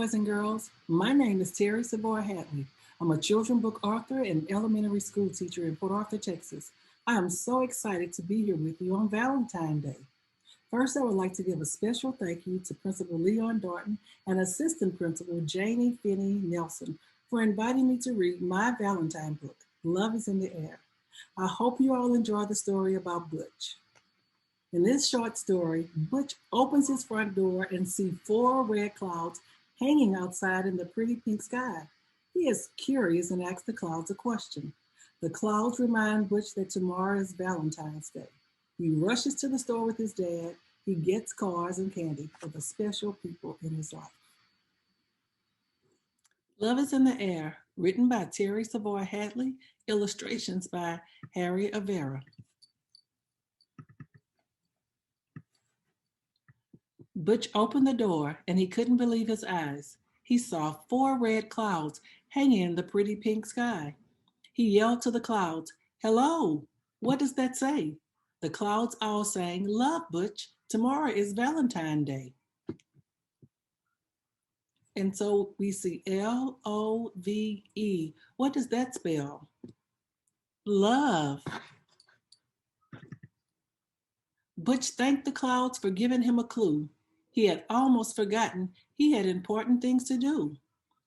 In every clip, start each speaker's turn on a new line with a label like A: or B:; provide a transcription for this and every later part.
A: boys and girls. My name is Terry Savoy Hadley. I'm a children book author and elementary school teacher in Port Arthur, Texas. I am so excited to be here with you on Valentine's Day. First, I would like to give a special thank you to Principal Leon Darton and Assistant Principal Janie Finney Nelson for inviting me to read my Valentine book, Love is in the Air. I hope you all enjoy the story about Butch. In this short story, Butch opens his front door and sees four red clouds hanging outside in the pretty pink sky. He is curious and asks the clouds a question. The clouds remind Butch that tomorrow is Valentine's Day. He rushes to the store with his dad. He gets cards and candy for the special people in his life. Love is in the Air, written by Terry Savoy Hadley, illustrations by Harry Avera. Butch opened the door and he couldn't believe his eyes. He saw four red clouds hanging in the pretty pink sky. He yelled to the clouds, "Hello, what does that say?" The clouds all sang, "Love, Butch, tomorrow is Valentine's Day." And so we see Love. What does that spell? Love. Butch thanked the clouds for giving him a clue. He had almost forgotten he had important things to do.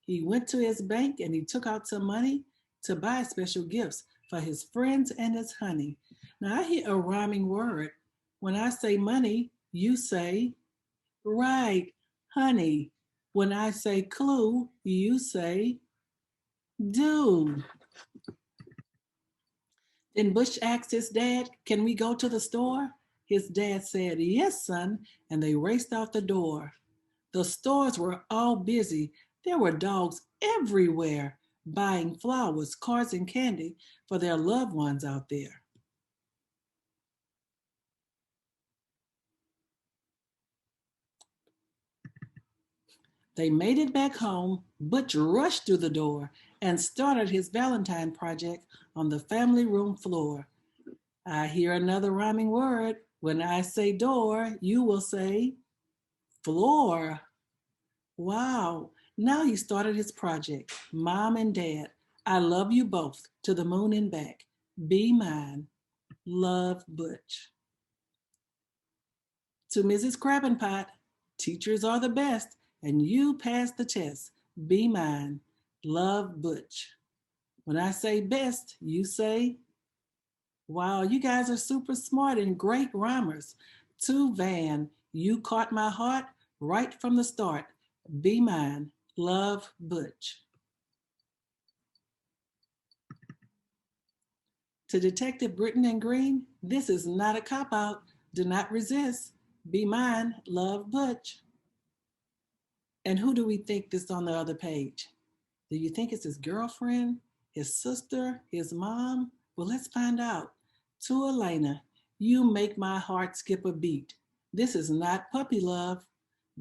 A: He went to his bank and he took out some money to buy special gifts for his friends and his honey. Now I hear a rhyming word. When I say money, you say, right, honey. When I say clue, you say, do. Then Bush asked his dad, "Can we go to the store?" His dad said, "Yes, son," and they raced out the door. The stores were all busy. There were dogs everywhere buying flowers, cards, and candy for their loved ones out there. They made it back home. Butch rushed through the door and started his Valentine project on the family room floor. I hear another rhyming word. When I say door, you will say floor. Wow. Now he started his project. Mom and Dad, I love you both to the moon and back. Be mine. Love, Butch. To Mrs. Crabbenpot, teachers are the best, and you passed the test. Be mine. Love, Butch. When I say best, you say, wow, you guys are super smart and great rhymers. To Van, you caught my heart right from the start. Be mine. Love, Butch. To Detective Britton and Green, this is not a cop-out. Do not resist. Be mine. Love, Butch. And who do we think is on the other page? Do you think it's his girlfriend, his sister, his mom? Well, let's find out. To Elena, you make my heart skip a beat. This is not puppy love.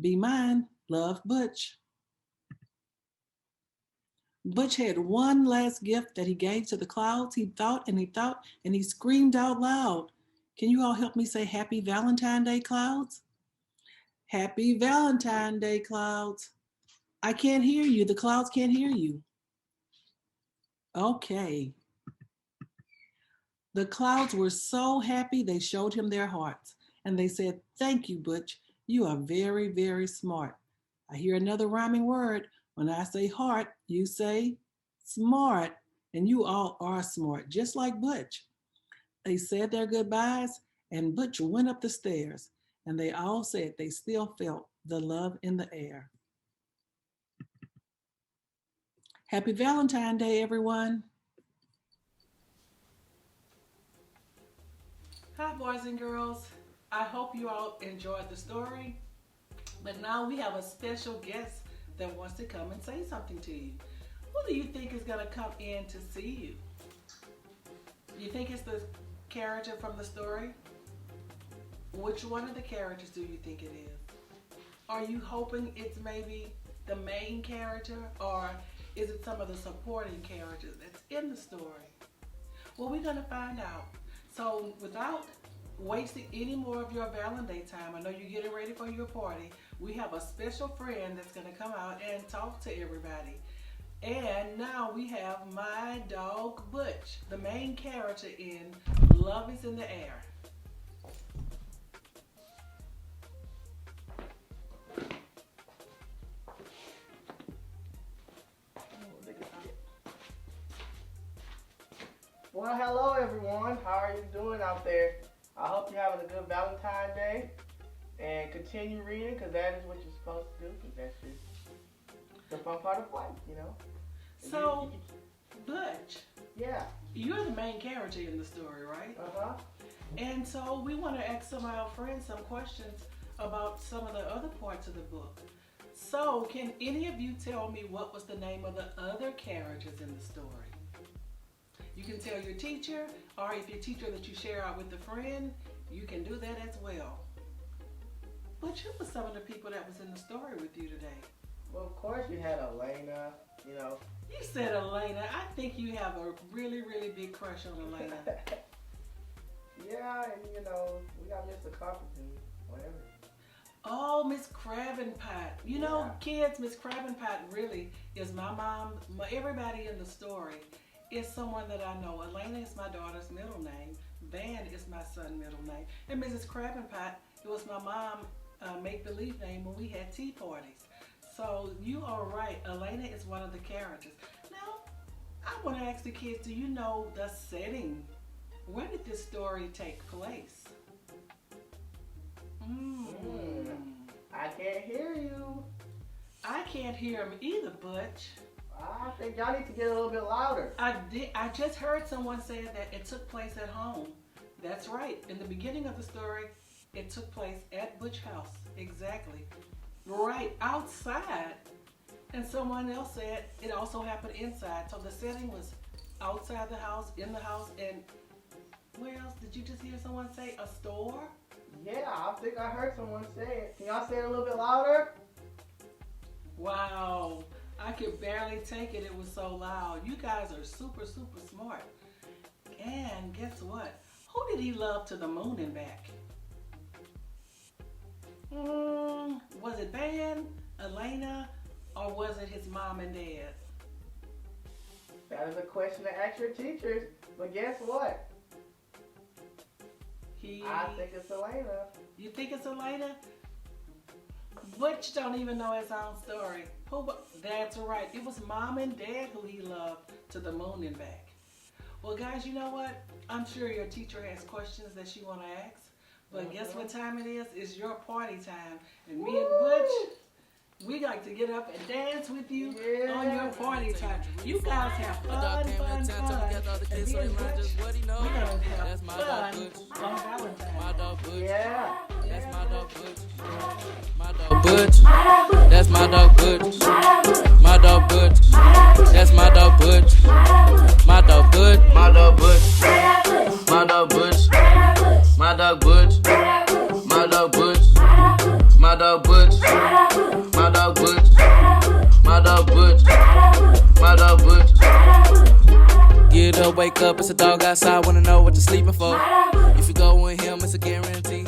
A: Be mine. Love, Butch. Butch had one last gift that he gave to the clouds. He thought and he thought and he screamed out loud. Can you all help me say Happy Valentine's Day, clouds? Happy Valentine's Day, clouds. I can't hear you. The clouds can't hear you. Okay. The clouds were so happy they showed him their hearts. And they said, "Thank you, Butch. You are very, very smart." I hear another rhyming word. When I say heart, you say smart. And you all are smart, just like Butch. They said their goodbyes, and Butch went up the stairs. And they all said they still felt the love in the air. Happy Valentine's Day, everyone. Hi, boys and girls. I hope you all enjoyed the story. But now we have a special guest that wants to come and say something to you. Who do you think is going to come in to see you? You think it's the character from the story? Which one of the characters do you think it is? Are you hoping it's maybe the main character, or is it some of the supporting characters that's in the story? Well, we're going to find out. So without wasting any more of your Valentine's time, I know you're getting ready for your party. we have a special friend that's going to come out and talk to everybody. And now we have my dog Butch, the main character in Love is in the Air.
B: Well, hello everyone. How are you doing out there? I hope you're having a good Valentine's Day. And continue reading, because that is what you're supposed to do. Because that's just the fun part of life, you know?
A: So, Butch.
B: Yeah.
A: You're the main character in the story, right?
B: Uh-huh.
A: And so we want to ask some of our friends some questions about some of the other parts of the book. So, can any of you tell me what was the name of the other characters in the story? You can tell your teacher, or if your teacher that you share out with a friend, you can do that as well. But who were some of the people that was in the story with you today?
B: Well, of course you had Elena, you know.
A: You said Elena. I think you have a really, really big crush on Elena.
B: Yeah, and you know, we got Mr. Carpenter, whatever.
A: Oh, Miss Crabbenpot. You know, kids, Miss Crabbenpot really is my mom. Everybody in the story is someone that I know. Elena is my daughter's middle name. Van is my son's middle name. And Mrs. Crabbenpot, it was my mom make-believe name when we had tea parties. So you are right. Elena is one of the characters. Now, I want to ask the kids, do you know the setting? Where did this story take place?
B: I can't hear you.
A: I can't hear him either, Butch.
B: I think y'all need to get a little bit louder.
A: I just heard someone say that it took place at home. That's right. In the beginning of the story, it took place at Butch's house. Exactly. Right outside. And someone else said it also happened inside. So the setting was outside the house, in the house, and where else? Did you just hear someone say a store?
B: Yeah, I think I heard someone say it. Can y'all say it a little bit louder?
A: Wow. I could barely take it. It was so loud. You guys are super, super smart. And guess what? Who did he love to the moon and back? Was it Van, Elena, or was it his mom and dad?
B: That is a question to ask your teachers. But guess what? I think it's Elena.
A: You think it's Elena? Butch don't even know his own story. That's right. It was mom and dad who he loved to the moon and back. Well, guys, you know what? I'm sure your teacher has questions that she want to ask. But guess what time it is? It's your party time. And me and Butch, we like to get up and dance with you on your party time. You guys have fun. And me and Butch, we're going to have fun on Valentine's.
C: My dog Butch.
B: Yeah.
C: That's my dog Butch. My dog Butch. That's my dog Butch. My dog Butch. That's my dog Butch. My dog Butch. My dog Butch. My dog Butch. My dog Butch. My dog Butch. My dog Butch. My dog Butch. My dog Butch. My dog Butch. Get up, wake up, it's a dog outside, wanna know what you're sleeping for. If you go with him, it's a guarantee.